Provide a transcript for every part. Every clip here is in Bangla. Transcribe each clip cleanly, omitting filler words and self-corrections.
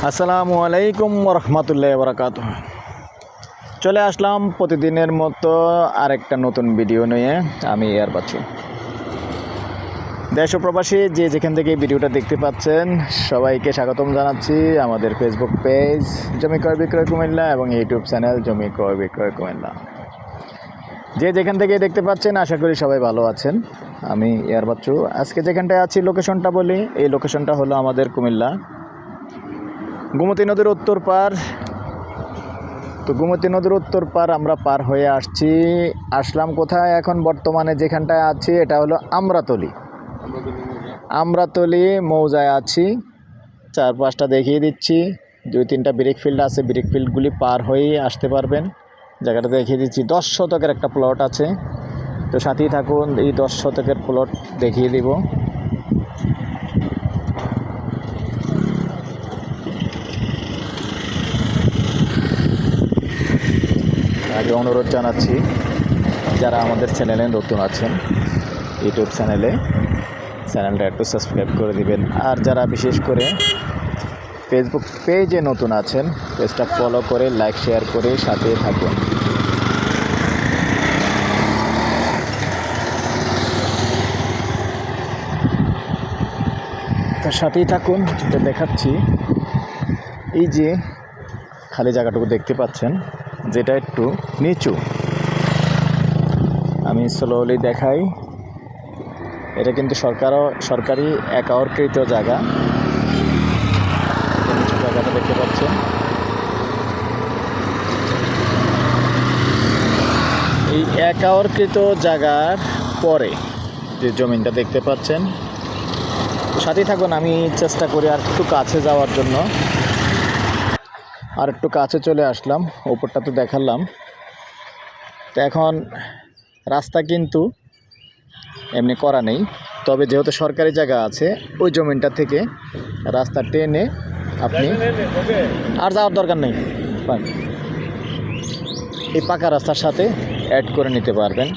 আসসালামু আলাইকুম রহমতুল্লাহ বরকাতুহ। চলে আসলাম প্রতিদিনের মতো আরেকটা নতুন ভিডিও নিয়ে। আমি এয়ার বাচ্চু। দেশ ও প্রবাসী যে যেখান থেকে ভিডিওটা দেখতে পাচ্ছেন সবাইকে স্বাগতম জানাচ্ছি আমাদের ফেসবুক পেজ জমি ক্রয় বিক্রয় কুমিল্লা এবং ইউটিউব চ্যানেল জমি ক্রয় বিক্রয় কুমিল্লা। যে যেখান থেকে দেখতে পাচ্ছেন আশা করি সবাই ভালো আছেন। আমি এয়ার বাচ্চু। আজকে যেখানটায় আছি লোকেশনটা বলি, এই লোকেশনটা হলো আমাদের কুমিল্লা গোমতী নদীর উত্তর পার। তো গোমতী নদীর উত্তর পার আমরা পার হয়ে আসলাম কোথায়? এখন বর্তমানে যেখানটায় আছি এটা হলো আমরাতলি মৌজায় আছি। চারপাশটা দেখিয়ে দিচ্ছি, 2-3টা ব্রিক ফিল্ড আছে, ব্রিক ফিল্ডগুলি পার হয়েই আসতে পারবেন। জায়গাটা দেখিয়ে দিচ্ছি, 10 শতকের একটা প্লট আছে। তো সাথেই থাকুন, এই 10 শতকের প্লট দেখিয়ে দিব। আগে অনুরোধ জানাচ্ছি যারা আমাদের চ্যানেলে নতুন আছেন ইউটিউব চ্যানেলটা একটু সাবস্ক্রাইব করে দিবেন। আর যারা বিশেষ করে ফেসবুক পেজে নতুন আছেন পেজটা ফলো করে লাইক শেয়ার করে সাথে থাকুন। তার সাথেই থাকুন, যেটা দেখাচ্ছি এই যে খালি জায়গাটুকু দেখতে পাচ্ছেন যেটা একটু নিচু, আমি স্লোলি দেখাই। এটা কিন্তু সরকারি একরকৃত জায়গা। নিচু জায়গাটা দেখতে পাচ্ছেন। এই একরকৃত জায়গার পরে যে জমিনটা দেখতে পাচ্ছেন, সাথেই থাকুন। আমি চেষ্টা করি আর একটু কাছে যাওয়ার জন্য। আর একটু কাছে চলে আসলাম, ওপরটা তো দেখালাম। তো এখন রাস্তা কিন্তু এমনি করা নেই, তবে যেহেতু সরকারি জায়গা আছে ওই জমিনটা থেকে রাস্তা টেনে আপনি আর যাওয়ার দরকার নেই, এই পাকা রাস্তার সাথে অ্যাড করে নিতে পারবেন।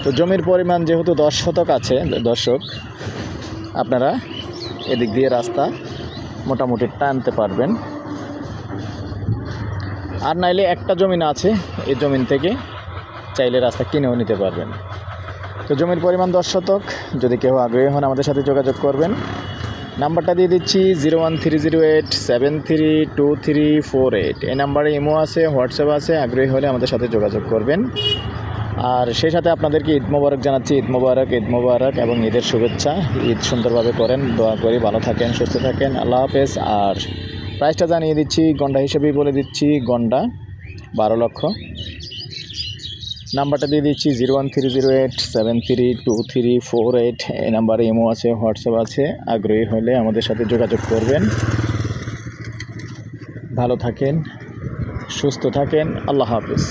তো জমির পরিমাণ যেহেতু 10 শতক আছে, দর্শক আপনারা এদিক দিয়ে রাস্তা মোটামুটি টানতে পারবেন। আর নাইলে একটা জমিন আছে, এই জমিন থেকে চাইলে রাস্তা কিনেও নিতে পারবেন। তো জমির পরিমাণ 10 শতক। যদি কেউ আগ্রহী হন আমাদের সাথে যোগাযোগ করবেন। নাম্বারটা দিয়ে দিচ্ছি 01308732348। এই নাম্বারে ইমো আছে, হোয়াটসঅ্যাপ আছে। আগ্রহী হলে আমাদের সাথে যোগাযোগ করবেন। আর সেই সাথে আপনাদেরকে ঈদ মোবারক জানাচ্ছি। ঈদ মোবারক এবং ঈদের শুভেচ্ছা। ঈদ সুন্দরভাবে করেন, দোয়া করি। ভালো থাকেন, সুস্থ থাকেন। আল্লাহ হাফেজ। আর প্রাইসটা জানিয়ে দিচ্ছি, গন্ডা হিসেবেই বলে দিচ্ছি, গন্ডা 12 লক্ষ। নাম্বারটা দিয়ে দিচ্ছি 01308732348। এই নাম্বারে ইমো আছে, হোয়াটসঅ্যাপ আছে। আগ্রহী হলে আমাদের সাথে যোগাযোগ করবেন। ভালো থাকেন, সুস্থ থাকেন। আল্লাহ হাফেজ।